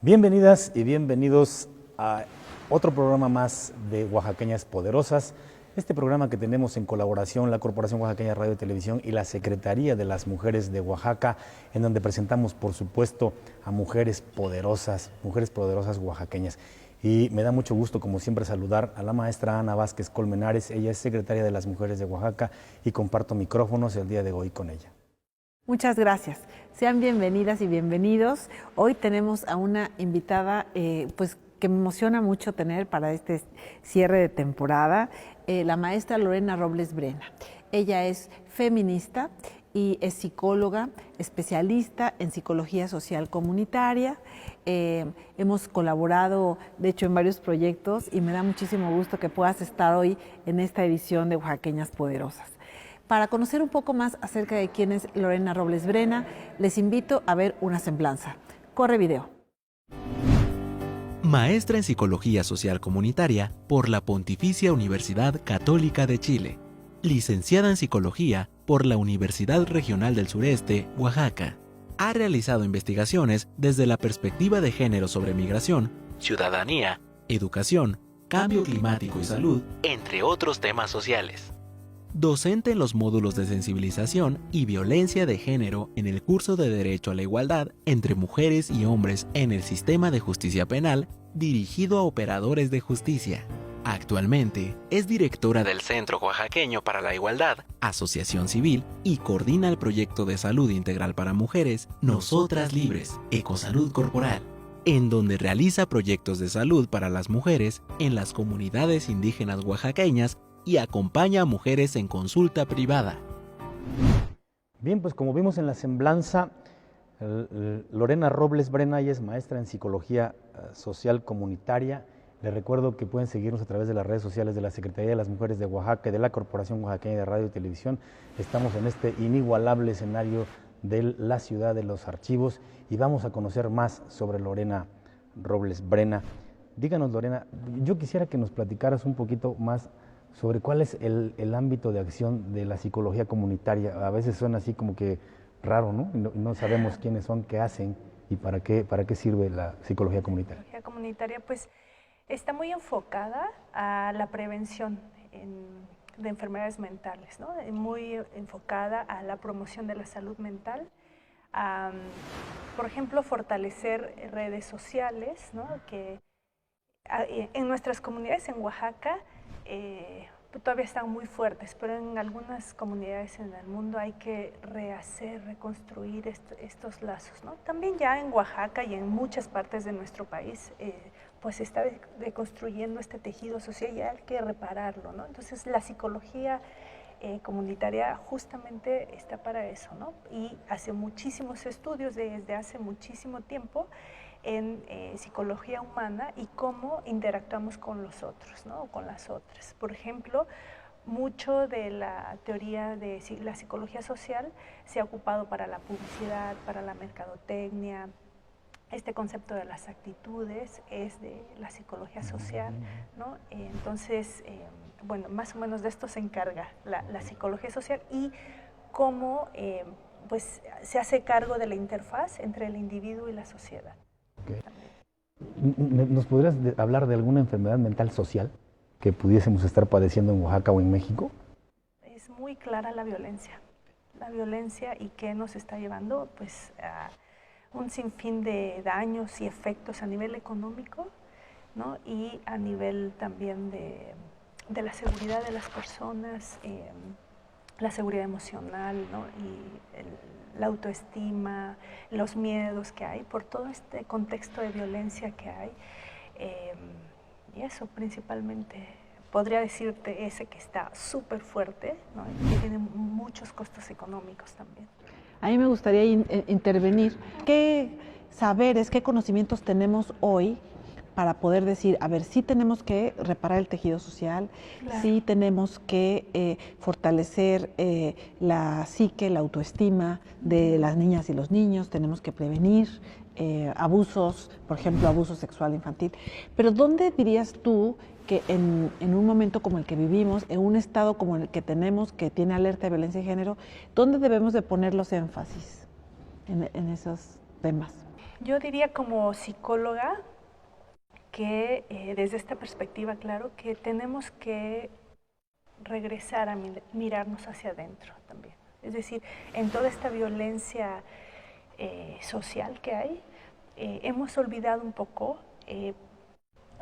Bienvenidas y bienvenidos a otro programa más de Oaxaqueñas Poderosas. Este programa que tenemos en colaboración la Corporación Oaxaqueña Radio y Televisión y la Secretaría de las Mujeres de Oaxaca, en donde presentamos, por supuesto, a mujeres poderosas oaxaqueñas. Y me da mucho gusto, como siempre, saludar a la maestra Ana Vázquez Colmenares. Ella es secretaria de las Mujeres de Oaxaca y comparto micrófonos el día de hoy con ella. Muchas gracias. Sean bienvenidas y bienvenidos. Hoy tenemos a una invitada que me emociona mucho tener para este cierre de temporada, la maestra Lorena Robles Brena. Ella es feminista y es psicóloga, especialista en psicología social comunitaria. Hemos colaborado, de hecho, en varios proyectos y me da muchísimo gusto que puedas estar hoy en esta edición de Oaxaqueñas Poderosas. Para conocer un poco más acerca de quién es Lorena Robles Brena, les invito a ver una semblanza. Corre video. Maestra en Psicología Social Comunitaria por la Pontificia Universidad Católica de Chile. Licenciada en Psicología por la Universidad Regional del Sureste, Oaxaca. Ha realizado investigaciones desde la perspectiva de género sobre migración, ciudadanía, educación, cambio climático y salud, entre otros temas sociales. Docente en los módulos de sensibilización y violencia de género en el curso de Derecho a la Igualdad entre mujeres y hombres en el sistema de justicia penal dirigido a operadores de justicia. Actualmente es directora del Centro Oaxaqueño para la Igualdad, asociación civil, y coordina el proyecto de salud integral para mujeres Nosotras Libres, Ecosalud Corporal, en donde realiza proyectos de salud para las mujeres en las comunidades indígenas oaxaqueñas y acompaña a mujeres en consulta privada. Bien, pues como vimos en la semblanza, Lorena Robles Brena, ella es maestra en Psicología Social Comunitaria. Les recuerdo que pueden seguirnos a través de las redes sociales de la Secretaría de las Mujeres de Oaxaca y de la Corporación Oaxaqueña de Radio y Televisión. Estamos en este inigualable escenario de la ciudad de los archivos y vamos a conocer más sobre Lorena Robles Brena. Díganos, Lorena, yo quisiera que nos platicaras un poquito más sobre cuál es el ámbito de acción de la psicología comunitaria. A veces suena así como que raro, ¿no? No sabemos quiénes son, qué hacen y para qué sirve la psicología comunitaria. La psicología comunitaria pues está muy enfocada a la prevención de enfermedades mentales, ¿no? Muy enfocada a la promoción de la salud mental, por ejemplo, fortalecer redes sociales, ¿no? Que en nuestras comunidades en Oaxaca todavía están muy fuertes, pero en algunas comunidades en el mundo hay que rehacer, reconstruir estos lazos, ¿no? También ya en Oaxaca y en muchas partes de nuestro país pues se está deconstruyendo este tejido social y hay que repararlo, ¿no? Entonces la psicología comunitaria justamente está para eso, ¿no? Y hace muchísimos estudios desde hace muchísimo tiempo en psicología humana y cómo interactuamos con los otros, ¿no? O con las otras. Por ejemplo, mucho de la teoría de la psicología social se ha ocupado para la publicidad, para la mercadotecnia. Este concepto de las actitudes es de la psicología social, ¿no? Entonces, bueno, más o menos de esto se encarga la psicología social y cómo pues, se hace cargo de la interfaz entre el individuo y la sociedad. Okay. ¿Nos podrías hablar de alguna enfermedad mental social que pudiésemos estar padeciendo en Oaxaca o en México? Es muy clara la violencia y qué nos está llevando pues a un sinfín de daños y efectos a nivel económico, ¿no? Y a nivel también de la seguridad de las personas, la seguridad emocional, ¿no? Y la autoestima, los miedos que hay, por todo este contexto de violencia que hay. Y eso principalmente, podría decirte ese que está súper fuerte, ¿no? Y que tiene muchos costos económicos también. A mí me gustaría intervenir. ¿Qué saberes, qué conocimientos tenemos hoy para poder decir, a ver, sí tenemos que reparar el tejido social, claro, sí tenemos que fortalecer la psique, la autoestima de las niñas y los niños, tenemos que prevenir abusos, por ejemplo, abuso sexual infantil. Pero ¿dónde dirías tú que en un momento como el que vivimos, en un estado como el que tenemos, que tiene alerta de violencia de género, dónde debemos de poner los énfasis en esos temas? Yo diría como psicóloga que desde esta perspectiva, claro, que tenemos que regresar a mirarnos hacia adentro también. Es decir, en toda esta violencia social que hay, hemos olvidado un poco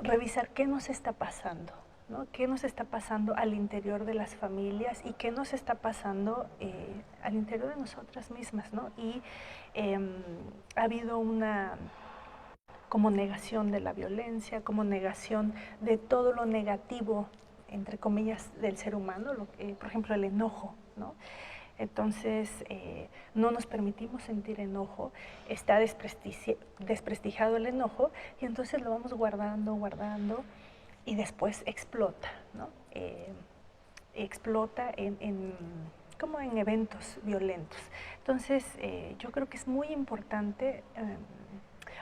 revisar qué nos está pasando, ¿no? ¿Qué nos está pasando al interior de las familias y qué nos está pasando al interior de nosotras mismas, ¿no? Y ha habido una como negación de la violencia, como negación de todo lo negativo, entre comillas, del ser humano, por ejemplo, el enojo, ¿no? Entonces, no nos permitimos sentir enojo, está desprestigiado el enojo y entonces lo vamos guardando y después explota, ¿no? Explota como en eventos violentos. Entonces, yo creo que es muy importante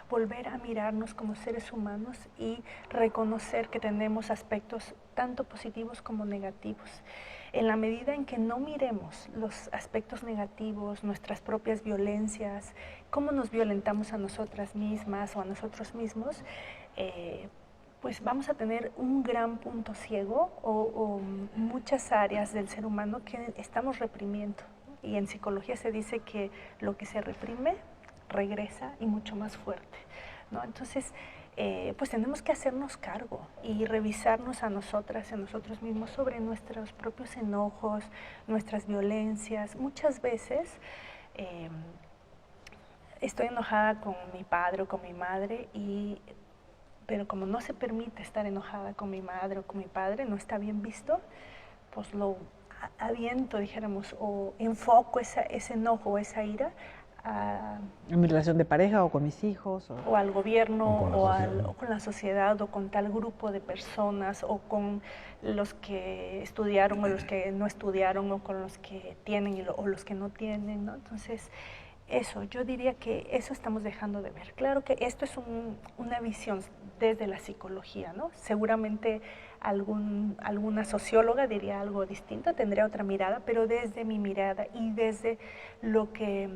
volver a mirarnos como seres humanos y reconocer que tenemos aspectos tanto positivos como negativos. En la medida en que no miremos los aspectos negativos, nuestras propias violencias, cómo nos violentamos a nosotras mismas o a nosotros mismos, pues vamos a tener un gran punto ciego o muchas áreas del ser humano que estamos reprimiendo. Y en psicología se dice que lo que se reprime regresa y mucho más fuerte, ¿no? Entonces, pues tenemos que hacernos cargo y revisarnos a nosotras, a nosotros mismos sobre nuestros propios enojos, nuestras violencias. Muchas veces estoy enojada con mi padre o con mi madre, pero como no se permite estar enojada con mi madre o con mi padre, no está bien visto, pues lo aviento, dijéramos, o enfoco ese enojo o esa ira en mi relación de pareja o con mis hijos. O al gobierno o con la sociedad o con tal grupo de personas o con los que estudiaron o los que no estudiaron o con los que tienen o los que no tienen, ¿no? Entonces, eso, yo diría que eso estamos dejando de ver. Claro que esto es una visión desde la psicología, ¿no? Seguramente alguna socióloga diría algo distinto, tendría otra mirada, pero desde mi mirada y desde lo que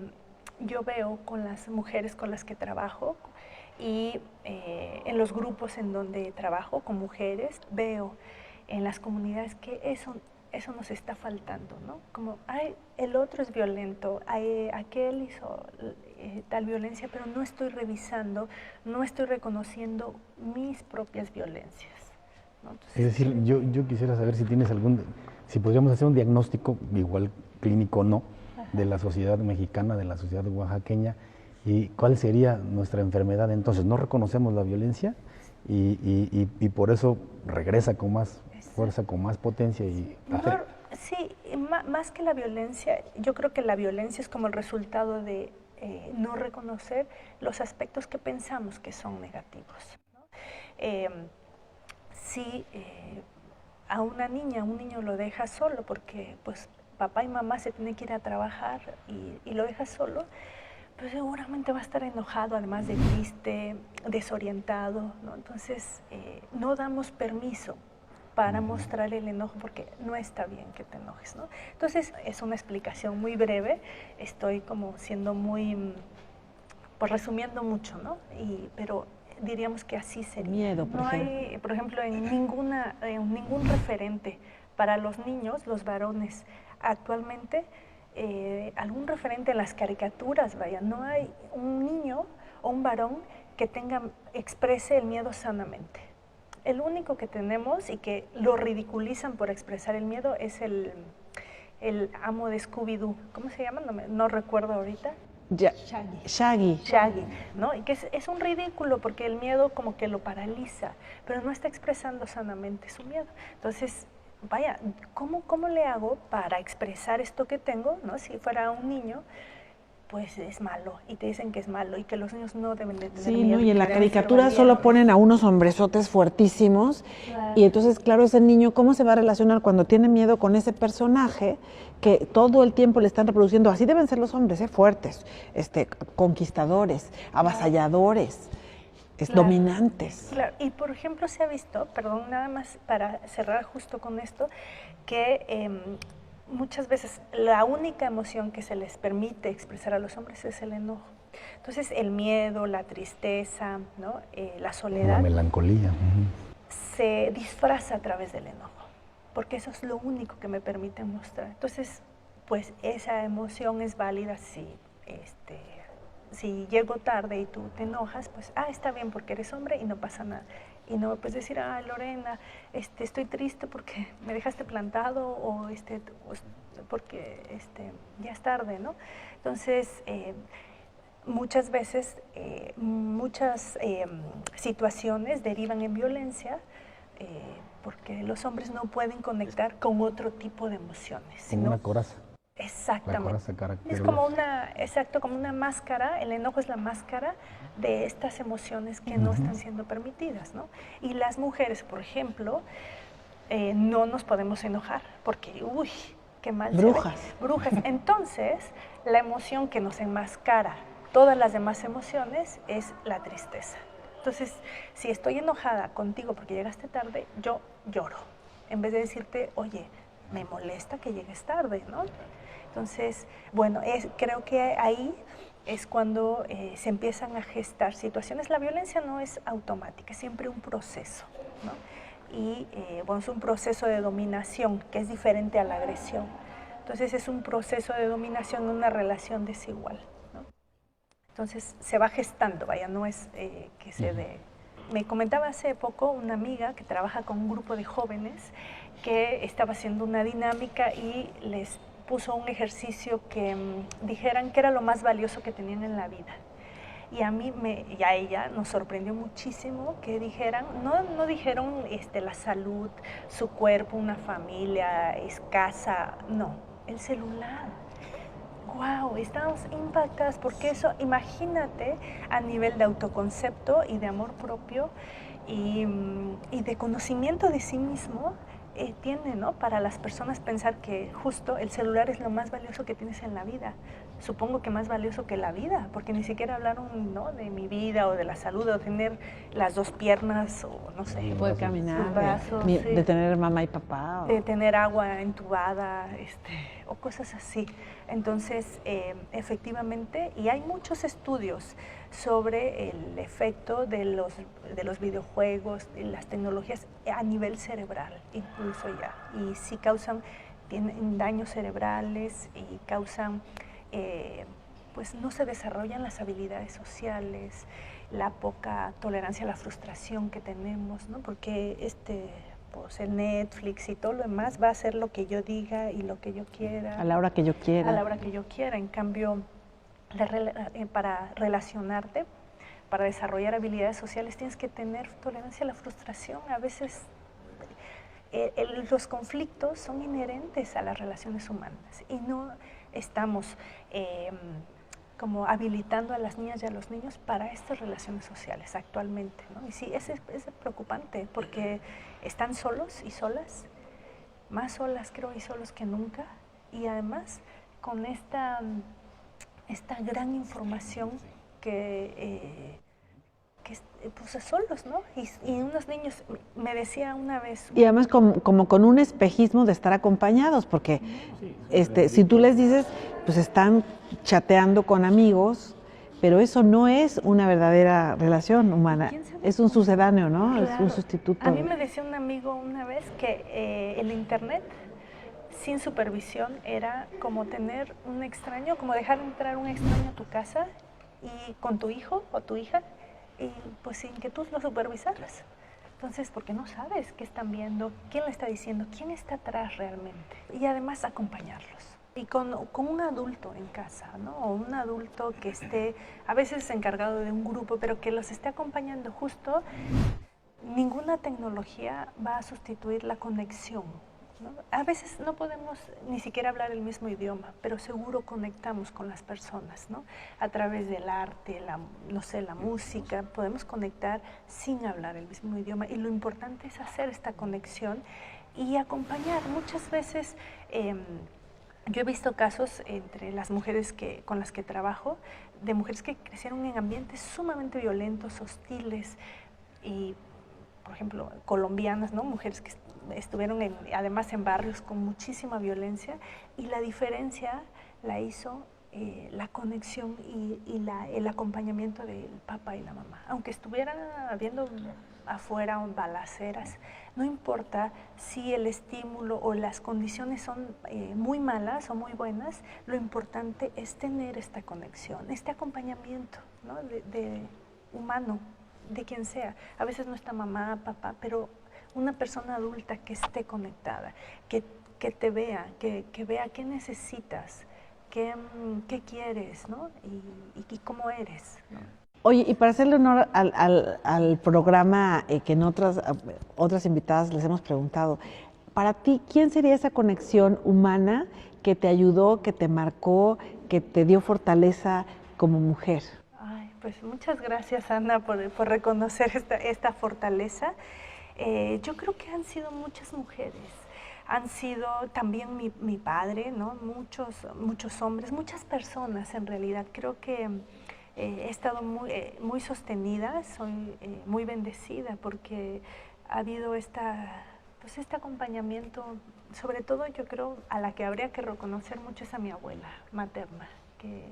yo veo con las mujeres con las que trabajo y en los grupos en donde trabajo con mujeres, veo en las comunidades que eso nos está faltando, ¿no? Como, ay, el otro es violento, aquel hizo tal violencia, pero no estoy revisando, no estoy reconociendo mis propias violencias, ¿no? Entonces, es decir, yo quisiera saber si tienes si podríamos hacer un diagnóstico, igual clínico o no, de la sociedad mexicana, de la sociedad oaxaqueña, y cuál sería nuestra enfermedad. Entonces, no reconocemos la violencia y por eso regresa con más fuerza, con más potencia y afecta. Sí, más que la violencia, yo creo que la violencia es como el resultado de no reconocer los aspectos que pensamos que son negativos, ¿no? Si a una niña, un niño lo deja solo porque pues papá y mamá se tienen que ir a trabajar y lo deja solo, pues seguramente va a estar enojado, además de triste, desorientado, ¿no? Entonces, no damos permiso para mostrar el enojo porque no está bien que te enojes, ¿no? Entonces, es una explicación muy breve, estoy como siendo muy, pues resumiendo mucho, ¿no? Pero diríamos que así sería. Miedo, por ejemplo. No hay, por ejemplo, en ningún referente para los niños, los varones, actualmente, algún referente en las caricaturas, vaya, no hay un niño o un varón que exprese el miedo sanamente. El único que tenemos y que lo ridiculizan por expresar el miedo es el amo de Scooby-Doo. ¿Cómo se llama? No recuerdo ahorita. Shaggy. Shaggy, ¿no? Y que es un ridículo porque el miedo como que lo paraliza, pero no está expresando sanamente su miedo. Entonces, vaya, ¿cómo le hago para expresar esto que tengo, ¿no? Si fuera un niño, pues es malo, y te dicen que es malo, y que los niños no deben de tener miedo. Sí, ¿no? Y en la caricatura solo ponen a unos hombresotes fuertísimos, claro. Y entonces, claro, ese niño, ¿cómo se va a relacionar cuando tiene miedo con ese personaje que todo el tiempo le están reproduciendo? Así deben ser los hombres, fuertes, conquistadores, avasalladores. Claro, dominantes. Claro, y por ejemplo se ha visto, perdón, nada más para cerrar justo con esto, que muchas veces la única emoción que se les permite expresar a los hombres es el enojo. Entonces el miedo, la tristeza, ¿no? La La soledad melancolía. se disfraza a través del enojo, porque eso es lo único que me permite mostrar. Entonces, pues esa emoción es válida si llego tarde y tú te enojas, pues, está bien porque eres hombre y no pasa nada. Y no puedes decir, Lorena, estoy triste porque me dejaste plantado o porque ya es tarde, ¿no? Entonces, muchas veces, muchas situaciones derivan en violencia porque los hombres no pueden conectar con otro tipo de emociones. Como una coraza. Exactamente. La coraza caracteriza. Es como como una máscara, el enojo es la máscara de estas emociones que no están siendo permitidas, ¿no? Y las mujeres, por ejemplo, no nos podemos enojar porque, uy, qué mal Brujas. se ve. Brujas. Entonces, la emoción que nos enmascara todas las demás emociones es la tristeza. Entonces, si estoy enojada contigo porque llegaste tarde, yo lloro, en vez de decirte, oye, me molesta que llegues tarde, ¿no? Entonces, bueno, creo que ahí es cuando se empiezan a gestar situaciones. La violencia no es automática, es siempre un proceso, ¿no? Y es un proceso de dominación que es diferente a la agresión. Entonces, es un proceso de dominación en una relación desigual, ¿no? Entonces, se va gestando, no es que se dé. Me comentaba hace poco una amiga que trabaja con un grupo de jóvenes que estaba haciendo una dinámica y les puso un ejercicio que dijeran qué era lo más valioso que tenían en la vida. Y a ella nos sorprendió muchísimo que dijeran, no dijeron la salud, su cuerpo, una familia escasa, no, el celular. Wow, estábamos impactadas porque eso, imagínate, a nivel de autoconcepto y de amor propio y de conocimiento de sí mismo, tiene, ¿no? Para las personas pensar que justo el celular es lo más valioso que tienes en la vida. Supongo que más valioso que la vida, porque ni siquiera hablaron, ¿no? De mi vida o de la salud, o tener las dos piernas, o no sé. Poder caminar, brazos, de tener mamá y papá. De tener agua entubada, o cosas así. Entonces, efectivamente, y hay muchos estudios sobre el efecto de los videojuegos, de las tecnologías a nivel cerebral, incluso ya. Y sí tienen daños cerebrales y causan, pues no se desarrollan las habilidades sociales, la poca tolerancia a la frustración que tenemos, ¿no? Porque pues el Netflix y todo lo demás va a hacer lo que yo diga y lo que yo quiera. A la hora que yo quiera. A la hora que yo quiera. En cambio, para relacionarte, para desarrollar habilidades sociales, tienes que tener tolerancia a la frustración. A veces los conflictos son inherentes a las relaciones humanas y no estamos como habilitando a las niñas y a los niños para estas relaciones sociales actualmente, ¿no? Y sí, es preocupante porque están solos y solas, más solas creo y solos que nunca, y además con esta gran información que pues solos, ¿no? Y unos niños, me decía una vez... Y además como con un espejismo de estar acompañados, porque si tú les dices, pues están chateando con amigos, pero eso no es una verdadera relación humana, es un sucedáneo, ¿no? Claro. Es un sustituto. A mí me decía un amigo una vez que el internet sin supervisión era como tener un extraño, como dejar entrar un extraño a tu casa y con tu hijo o tu hija, y pues sin que tú lo supervisaras. Entonces, porque no sabes qué están viendo, quién le está diciendo, quién está atrás realmente. Y además acompañarlos. Y con un adulto en casa, ¿no? O un adulto que esté, a veces encargado de un grupo, pero que los esté acompañando justo. Ninguna tecnología va a sustituir la conexión, ¿no? A veces no podemos ni siquiera hablar el mismo idioma, pero seguro conectamos con las personas, ¿no? A través del arte, la música, podemos conectar sin hablar el mismo idioma. Y lo importante es hacer esta conexión y acompañar. Muchas veces yo he visto casos entre las mujeres con las que trabajo, de mujeres que crecieron en ambientes sumamente violentos, hostiles, y por ejemplo, colombianas, ¿no? Mujeres que además en barrios con muchísima violencia, y la diferencia la hizo la conexión y el acompañamiento del papá y la mamá. Aunque estuviera habiendo afuera balaceras, no importa si el estímulo o las condiciones son muy malas o muy buenas, lo importante es tener esta conexión, este acompañamiento, ¿no? de humano, de quien sea. A veces no está mamá, papá, pero una persona adulta que esté conectada, que te vea, que vea qué necesitas, qué quieres, ¿no? y cómo eres, ¿no? Oye, y para hacerle honor al programa que en otras invitadas les hemos preguntado, para ti, ¿quién sería esa conexión humana que te ayudó, que te marcó, que te dio fortaleza como mujer? Ay, pues muchas gracias, Ana, por reconocer esta fortaleza. Yo creo que han sido muchas mujeres. Han sido también mi padre, ¿no? Muchos hombres, muchas personas en realidad. Creo que he estado muy sostenida, soy muy bendecida porque ha habido este acompañamiento. Sobre todo yo creo a la que habría que reconocer mucho es a mi abuela materna, que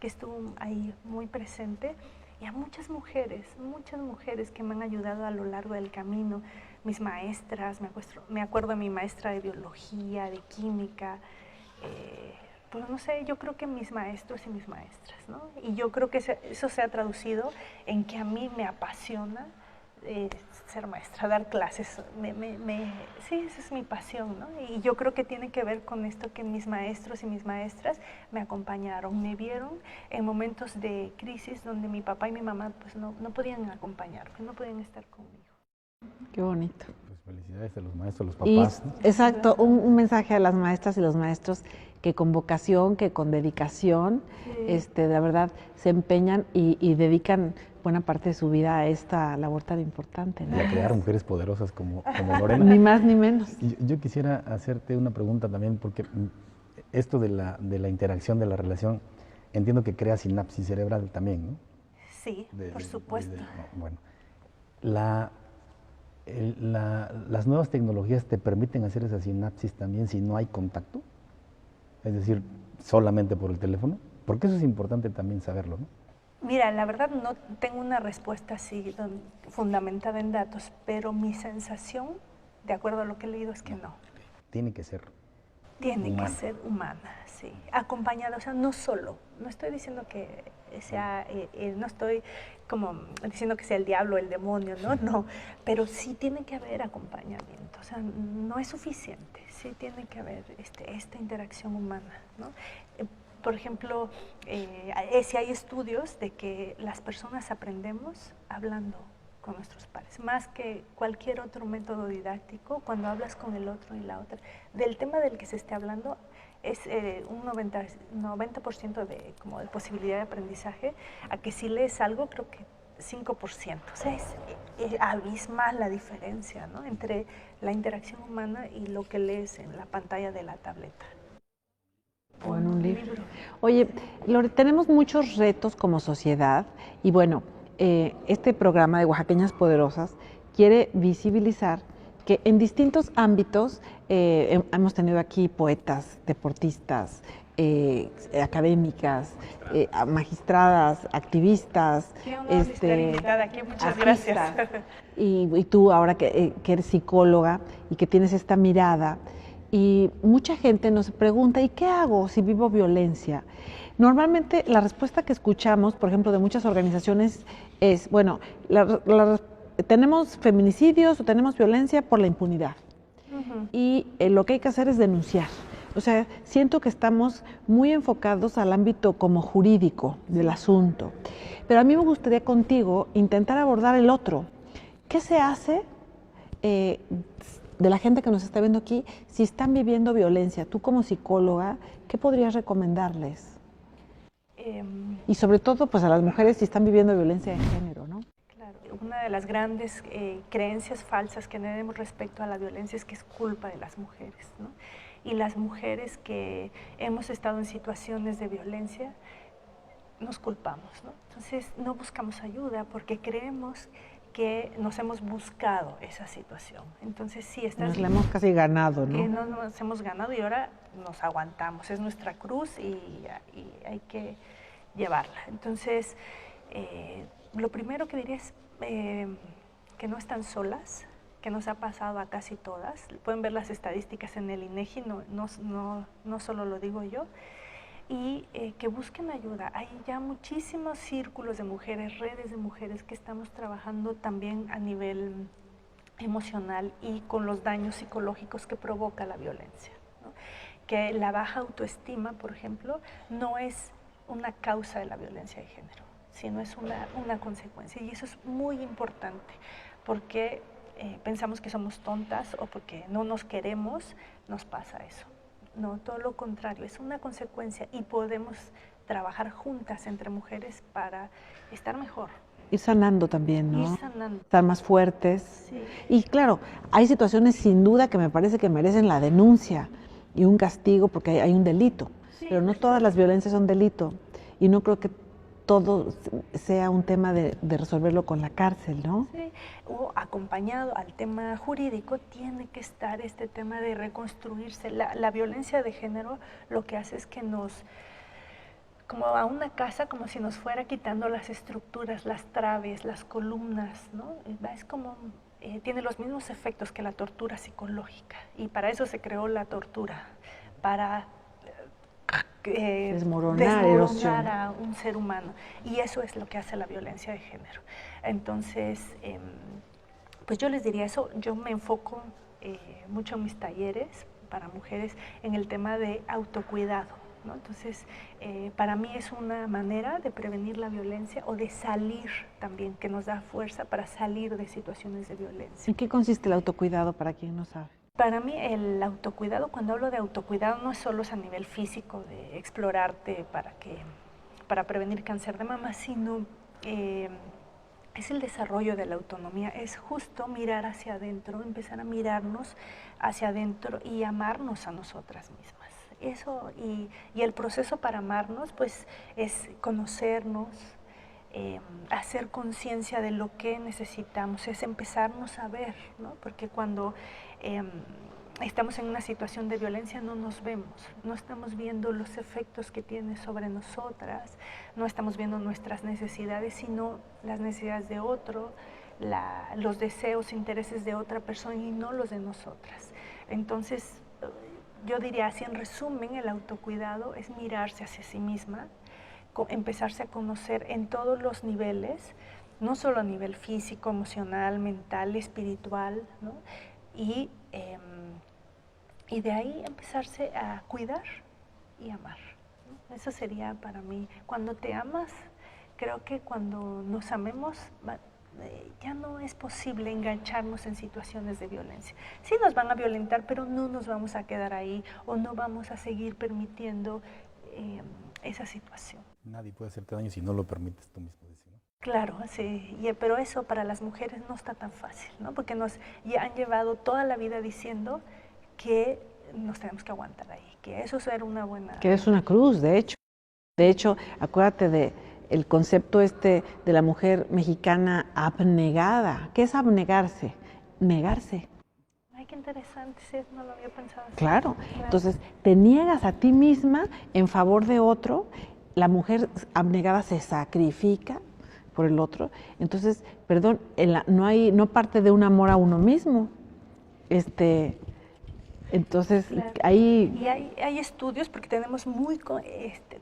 estuvo ahí muy presente, y a muchas mujeres que me han ayudado a lo largo del camino. Mis maestras, me acuerdo de mi maestra de biología, de química, pues no sé, yo creo que mis maestros y mis maestras, ¿no? Y yo creo que eso se ha traducido en que a mí me apasiona ser maestra, dar clases. Sí, esa es mi pasión, ¿no? Y yo creo que tiene que ver con esto, que mis maestros y mis maestras me acompañaron, me vieron en momentos de crisis donde mi papá y mi mamá pues no podían acompañarme, no podían estar conmigo. Qué bonito. Pues felicidades a los maestros, a los papás, ¿no? Exacto, un mensaje a las maestras y los maestros que con vocación, que con dedicación, de verdad se empeñan y dedican buena parte de su vida a esta labor tan importante, ¿no? Y a crear mujeres poderosas como Lorena. Ni más ni menos. Yo quisiera hacerte una pregunta también, porque esto de la interacción, de la relación, entiendo que crea sinapsis cerebral también, ¿no? Sí, por supuesto. Bueno, las nuevas tecnologías te permiten hacer esa sinapsis también si no hay contacto, es decir, solamente por el teléfono, porque eso es importante también saberlo, ¿no? Mira, la verdad no tengo una respuesta así fundamentada en datos, pero mi sensación, de acuerdo a lo que he leído, es que no. Tiene que ser Tiene humana. que ser humana, sí. Acompañada, o sea, no solo. No estoy diciendo que sea, no estoy como diciendo que sea el diablo, el demonio, ¿no? No, pero sí tiene que haber acompañamiento, o sea, no es suficiente, sí tiene que haber esta interacción humana, ¿no? Por ejemplo, si hay estudios de que las personas aprendemos hablando con nuestros pares, más que cualquier otro método didáctico. Cuando hablas con el otro y la otra, del tema del que se esté hablando, es un 90% de posibilidad de aprendizaje, a que si lees algo, creo que 5%. O sea, es abismal la diferencia, ¿no?, entre la interacción humana y lo que lees en la pantalla de la tableta. O en un libro. Oye, Lore, tenemos muchos retos como sociedad y bueno, este programa de Oaxaqueñas Poderosas quiere visibilizar que en distintos ámbitos hemos tenido aquí poetas, deportistas, académicas, magistradas, activistas. Estar invitada aquí, muchas gracias. Y tú ahora que eres psicóloga y que tienes esta mirada, y mucha gente nos pregunta, ¿y qué hago si vivo violencia? Normalmente la respuesta que escuchamos, por ejemplo, de muchas organizaciones es, bueno, tenemos feminicidios o tenemos violencia por la impunidad. Y lo que hay que hacer es denunciar. O sea, siento que estamos muy enfocados al ámbito como jurídico del asunto. Pero a mí me gustaría contigo intentar abordar el otro. ¿Qué se hace de la gente que nos está viendo aquí si están viviendo violencia? Tú como psicóloga, ¿qué podrías recomendarles? Y sobre todo, pues a las mujeres si están viviendo violencia de género, ¿no? Claro, una de las grandes creencias falsas que tenemos respecto a la violencia es que es culpa de las mujeres, ¿no? Y las mujeres que hemos estado en situaciones de violencia nos culpamos, ¿no? Entonces no buscamos ayuda porque creemos que nos hemos buscado esa situación. Entonces, sí, nos la hemos casi ganado, ¿no? Que no nos hemos ganado y ahora nos aguantamos. Es nuestra cruz y hay que llevarla. Entonces, lo primero que diría es que no están solas, que nos ha pasado a casi todas. Pueden ver las estadísticas en el INEGI, no solo lo digo yo. Y que busquen ayuda. Hay ya muchísimos círculos de mujeres, redes de mujeres que estamos trabajando también a nivel emocional y con los daños psicológicos que provoca la violencia, ¿no? Que la baja autoestima, por ejemplo, no es una causa de la violencia de género, sino es una consecuencia. Y eso es muy importante, porque pensamos que somos tontas o porque no nos queremos, nos pasa eso. No, todo lo contrario, es una consecuencia y podemos trabajar juntas entre mujeres para estar mejor. Ir sanando también, ¿no? Ir sanando. Estar más fuertes. Sí. Y claro, hay situaciones sin duda que me parece que merecen la denuncia y un castigo porque hay un delito, sí, pero no todas las violencias son delito y no creo que todo sea un tema de resolverlo con la cárcel, ¿no? Sí, o acompañado al tema jurídico tiene que estar este tema de reconstruirse. La violencia de género lo que hace es que nos, como a una casa, como si nos fuera quitando las estructuras, las traves, las columnas, ¿no? Es como, tiene los mismos efectos que la tortura psicológica y para eso se creó la tortura, para desmoronar a un ser humano, y eso es lo que hace la violencia de género. Entonces, pues yo les diría eso. Yo me enfoco mucho en mis talleres para mujeres en el tema de autocuidado, ¿no? Entonces, para mí es una manera de prevenir la violencia o de salir también, que nos da fuerza para salir de situaciones de violencia. ¿En qué consiste el autocuidado para quien no sabe? Para mí el autocuidado, cuando hablo de autocuidado, no es solo a nivel físico, de explorarte para prevenir cáncer de mama, sino es el desarrollo de la autonomía, es justo mirar hacia adentro, empezar a mirarnos hacia adentro y amarnos a nosotras mismas. Eso, y el proceso para amarnos, pues, es conocernos, hacer conciencia de lo que necesitamos, es empezarnos a ver, ¿no? Porque cuando estamos en una situación de violencia no nos vemos, no estamos viendo los efectos que tiene sobre nosotras, no estamos viendo nuestras necesidades, sino las necesidades de otro, los deseos, intereses de otra persona y no los de nosotras. Entonces, yo diría así, en resumen, el autocuidado es mirarse hacia sí misma, empezarse a conocer en todos los niveles, no solo a nivel físico, emocional, mental, espiritual, ¿no? Y de ahí empezarse a cuidar y amar, ¿no? Eso sería para mí. Cuando te amas, creo que cuando nos amemos, ya no es posible engancharnos en situaciones de violencia. Sí nos van a violentar, pero no nos vamos a quedar ahí o no vamos a seguir permitiendo esa situación. Nadie puede hacerte daño si no lo permites tú mismo, ¿no? Claro, sí, pero eso para las mujeres no está tan fácil, ¿no? Porque nos ya han llevado toda la vida diciendo que nos tenemos que aguantar ahí, que eso era una buena... Que es una cruz, de hecho. De hecho, acuérdate de el concepto de la mujer mexicana abnegada. ¿Qué es abnegarse? Negarse. Ay, qué interesante, sí, no lo había pensado así. Claro. Entonces, te niegas a ti misma en favor de otro. La mujer abnegada se sacrifica por el otro. Entonces, perdón, no parte de un amor a uno mismo. Entonces, claro. ahí... Y hay estudios, porque tenemos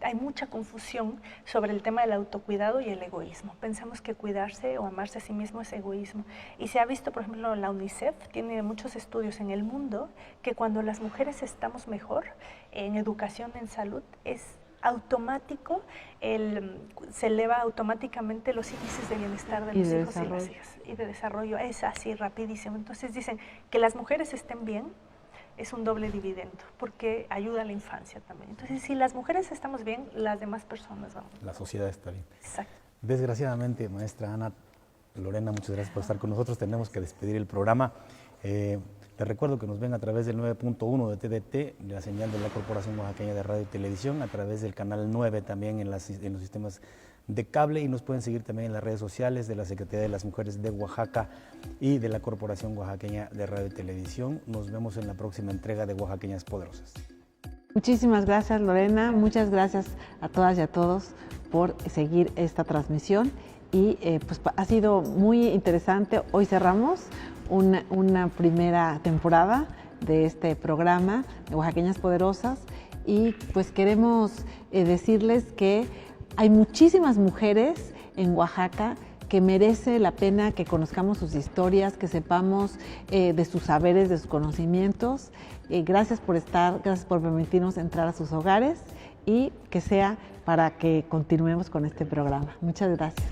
hay mucha confusión sobre el tema del autocuidado y el egoísmo. Pensamos que cuidarse o amarse a sí mismo es egoísmo. Y se ha visto, por ejemplo, la UNICEF tiene muchos estudios en el mundo que cuando las mujeres estamos mejor en educación, en salud, es automático, se eleva automáticamente los índices de bienestar de los hijos y las hijas. Y de desarrollo, es así, rapidísimo. Entonces dicen que las mujeres estén bien, es un doble dividendo, porque ayuda a la infancia también. Entonces, si las mujeres estamos bien, las demás personas vamos. La sociedad está bien. Exacto. Desgraciadamente, maestra Ana, Lorena, muchas gracias por estar con nosotros. Tenemos que despedir el programa. Les recuerdo que nos ven a través del 9.1 de TDT, la señal de la Corporación Oaxaqueña de Radio y Televisión, a través del canal 9 también en los sistemas de cable, y nos pueden seguir también en las redes sociales de la Secretaría de las Mujeres de Oaxaca y de la Corporación Oaxaqueña de Radio y Televisión. Nos vemos en la próxima entrega de Oaxaqueñas Poderosas. Muchísimas gracias, Lorena. Muchas gracias a todas y a todos por seguir esta transmisión. Y pues ha sido muy interesante. Hoy cerramos una primera temporada de este programa de Oaxaqueñas Poderosas, y pues queremos decirles que hay muchísimas mujeres en Oaxaca que merece la pena que conozcamos sus historias, que sepamos de sus saberes, de sus conocimientos. Gracias por estar, gracias por permitirnos entrar a sus hogares, y que sea para que continuemos con este programa. Muchas gracias.